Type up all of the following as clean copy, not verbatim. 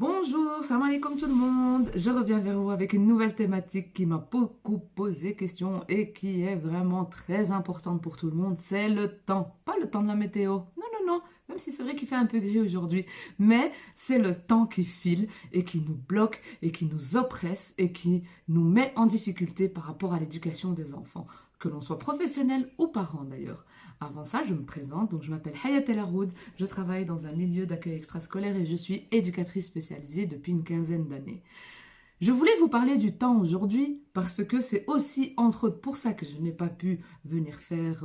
Bonjour, salam alaikum tout le monde. Je reviens vers vous avec une nouvelle thématique qui m'a beaucoup posé question et qui est vraiment très importante pour tout le monde. C'est le temps. Pas le temps de la météo. Non, non, non. Même si c'est vrai qu'il fait un peu gris aujourd'hui. Mais c'est le temps qui file et qui nous bloque et qui nous oppresse et qui nous met en difficulté par rapport à l'éducation des enfants. Que l'on soit professionnel ou parent d'ailleurs. Avant ça, je me présente, donc je m'appelle Hayat El Haroud, je travaille dans un milieu d'accueil extrascolaire et je suis éducatrice spécialisée depuis une quinzaine d'années. Je voulais vous parler du temps aujourd'hui parce que c'est aussi entre autres pour ça que je n'ai pas pu faire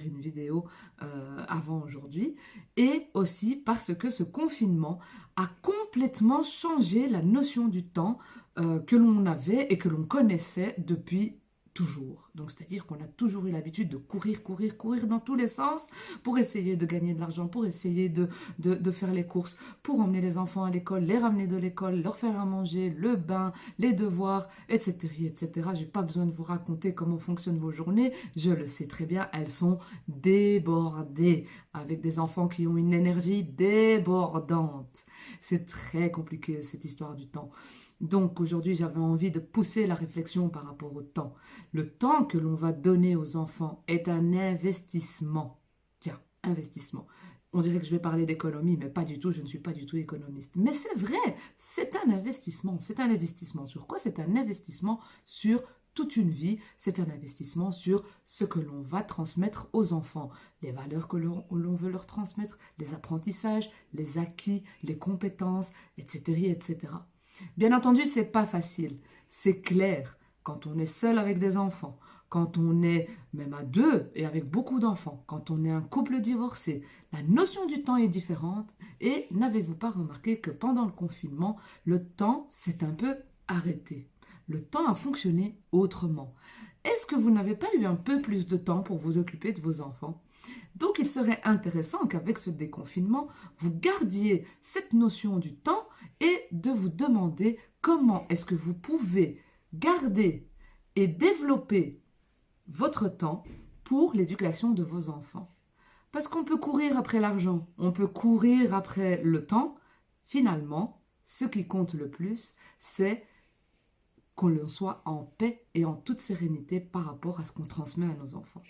une vidéo avant aujourd'hui et aussi parce que ce confinement a complètement changé la notion du temps que l'on avait et que l'on connaissait depuis toujours. Donc, c'est-à-dire qu'on a toujours eu l'habitude de courir, courir, courir dans tous les sens pour essayer de gagner de l'argent, pour essayer de faire les courses, pour emmener les enfants à l'école, les ramener de l'école, leur faire à manger, le bain, les devoirs, etc., etc. J'ai pas besoin de vous raconter comment fonctionnent vos journées. Je le sais très bien, elles sont débordées avec des enfants qui ont une énergie débordante. C'est très compliqué cette histoire du temps. Donc aujourd'hui, j'avais envie de pousser la réflexion par rapport au temps. Le temps que l'on va donner aux enfants est un investissement. Tiens, investissement. On dirait que je vais parler d'économie, mais pas du tout, je ne suis pas du tout économiste. Mais c'est vrai, c'est un investissement. C'est un investissement sur quoi? C'est un investissement sur toute une vie, c'est un investissement sur ce que l'on va transmettre aux enfants, les valeurs que l'on veut leur transmettre, les apprentissages, les acquis, les compétences, etc., etc. Bien entendu, c'est pas facile. C'est clair. Quand on est seul avec des enfants, quand on est même à deux et avec beaucoup d'enfants, quand on est un couple divorcé, la notion du temps est différente. Et n'avez-vous pas remarqué que pendant le confinement, le temps s'est un peu arrêté? Le temps a fonctionné autrement. Est-ce que vous n'avez pas eu un peu plus de temps pour vous occuper de vos enfants? Donc il serait intéressant qu'avec ce déconfinement, vous gardiez cette notion du temps et de vous demander comment est-ce que vous pouvez garder et développer votre temps pour l'éducation de vos enfants. Parce qu'on peut courir après l'argent, on peut courir après le temps. Finalement, ce qui compte le plus, c'est qu'on soit en paix et en toute sérénité par rapport à ce qu'on transmet à nos enfants.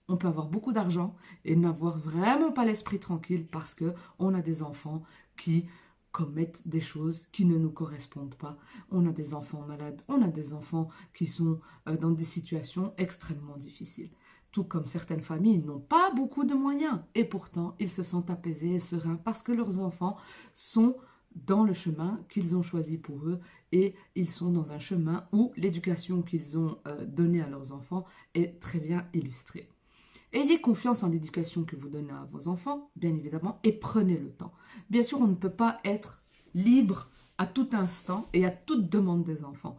On peut avoir beaucoup d'argent et n'avoir vraiment pas l'esprit tranquille parce que on a des enfants qui commettent des choses qui ne nous correspondent pas. On a des enfants malades, on a des enfants qui sont dans des situations extrêmement difficiles. Tout comme certaines familles n'ont pas beaucoup de moyens et pourtant ils se sentent apaisés et sereins parce que leurs enfants sont dans le chemin qu'ils ont choisi pour eux et ils sont dans un chemin où l'éducation qu'ils ont donnée à leurs enfants est très bien illustrée. Ayez confiance en l'éducation que vous donnez à vos enfants, bien évidemment, et prenez le temps. Bien sûr, on ne peut pas être libre à tout instant et à toute demande des enfants.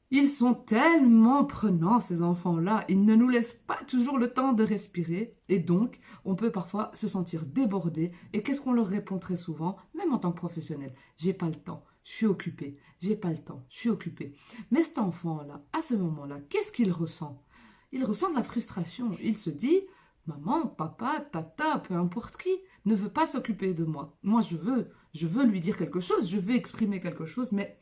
Ils sont tellement prenants, ces enfants-là, ils ne nous laissent pas toujours le temps de respirer, et donc, on peut parfois se sentir débordé, et qu'est-ce qu'on leur répond très souvent, même en tant que professionnel? J'ai pas le temps, je suis occupé, j'ai pas le temps, je suis occupé. Mais cet enfant-là, à ce moment-là, qu'est-ce qu'il ressent? Il ressent de la frustration. Il se dit, maman, papa, tata, peu importe qui, ne veut pas s'occuper de moi. Moi, je veux lui dire quelque chose, je veux exprimer quelque chose, mais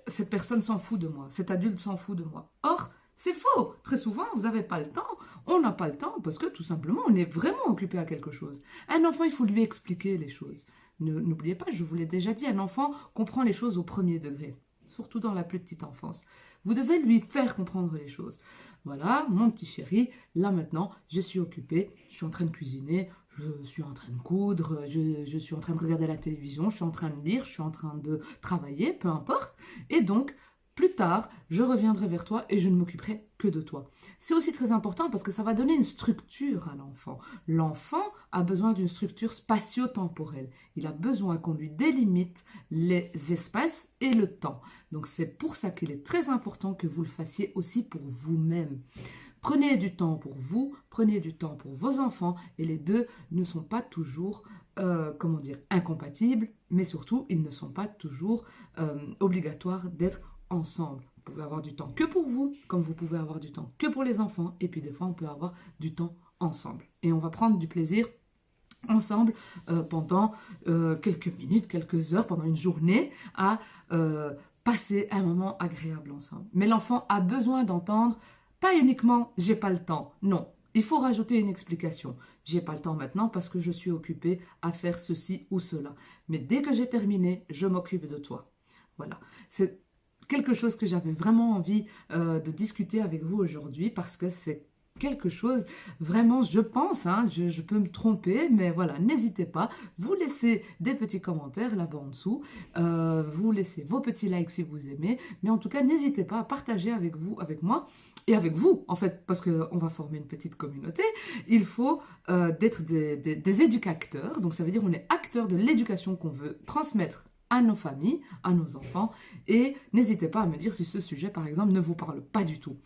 cette personne s'en fout de moi, cet adulte s'en fout de moi. Or, c'est faux. Très souvent, vous n'avez pas le temps. On n'a pas le temps parce que tout simplement, on est vraiment occupé à quelque chose. Un enfant, il faut lui expliquer les choses. N'oubliez pas, je vous l'ai déjà dit, un enfant comprend les choses au premier degré, surtout dans la plus petite enfance. Vous devez lui faire comprendre les choses. Voilà, mon petit chéri, là maintenant, je suis occupée, je suis en train de cuisiner, je suis en train de coudre, je suis en train de regarder la télévision, je suis en train de lire, je suis en train de travailler, peu importe. Et donc, plus tard, je reviendrai vers toi et je ne m'occuperai que de toi. C'est aussi très important parce que ça va donner une structure à l'enfant. L'enfant a besoin d'une structure spatio-temporelle. Il a besoin qu'on lui délimite les espaces et le temps. Donc c'est pour ça qu'il est très important que vous le fassiez aussi pour vous-même. Prenez du temps pour vous, prenez du temps pour vos enfants et les deux ne sont pas toujours, incompatibles, mais surtout, ils ne sont pas toujours obligatoires d'être ensemble. Vous pouvez avoir du temps que pour vous, comme vous pouvez avoir du temps que pour les enfants, et puis des fois, on peut avoir du temps ensemble. Et on va prendre du plaisir ensemble pendant quelques minutes, quelques heures, pendant une journée, à passer un moment agréable ensemble. Mais l'enfant a besoin d'entendre, pas uniquement j'ai pas le temps, non. Il faut rajouter une explication. J'ai pas le temps maintenant parce que je suis occupée à faire ceci ou cela. Mais dès que j'ai terminé, je m'occupe de toi. Voilà. C'est quelque chose que j'avais vraiment envie de discuter avec vous aujourd'hui parce que c'est quelque chose, vraiment, je pense, hein, je peux me tromper, mais voilà, n'hésitez pas, vous laissez des petits commentaires là-bas en dessous, vous laissez vos petits likes si vous aimez, mais en tout cas, n'hésitez pas à partager avec vous, avec moi, et avec vous, en fait, parce qu'on va former une petite communauté, il faut d'être des éducateurs, donc ça veut dire on est acteurs de l'éducation qu'on veut transmettre à nos familles, à nos enfants, et n'hésitez pas à me dire si ce sujet, par exemple, ne vous parle pas du tout.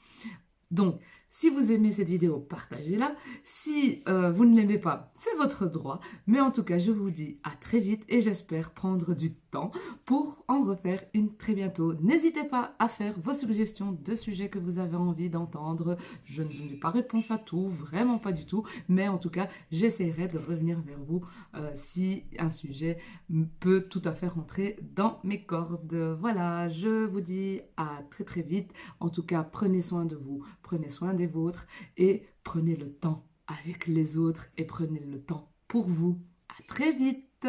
Donc, si vous aimez cette vidéo, partagez-la. Si vous ne l'aimez pas, c'est votre droit. Mais en tout cas, je vous dis à très vite et j'espère prendre du temps pour en refaire une très bientôt. N'hésitez pas à faire vos suggestions de sujets que vous avez envie d'entendre. Je n'ai pas réponse à tout, vraiment pas du tout. Mais en tout cas, j'essaierai de revenir vers vous si un sujet peut tout à fait rentrer dans mes cordes. Voilà, je vous dis à très très vite. En tout cas, prenez soin de vous, prenez soin des vôtres et prenez le temps avec les autres et prenez le temps pour vous. À très vite!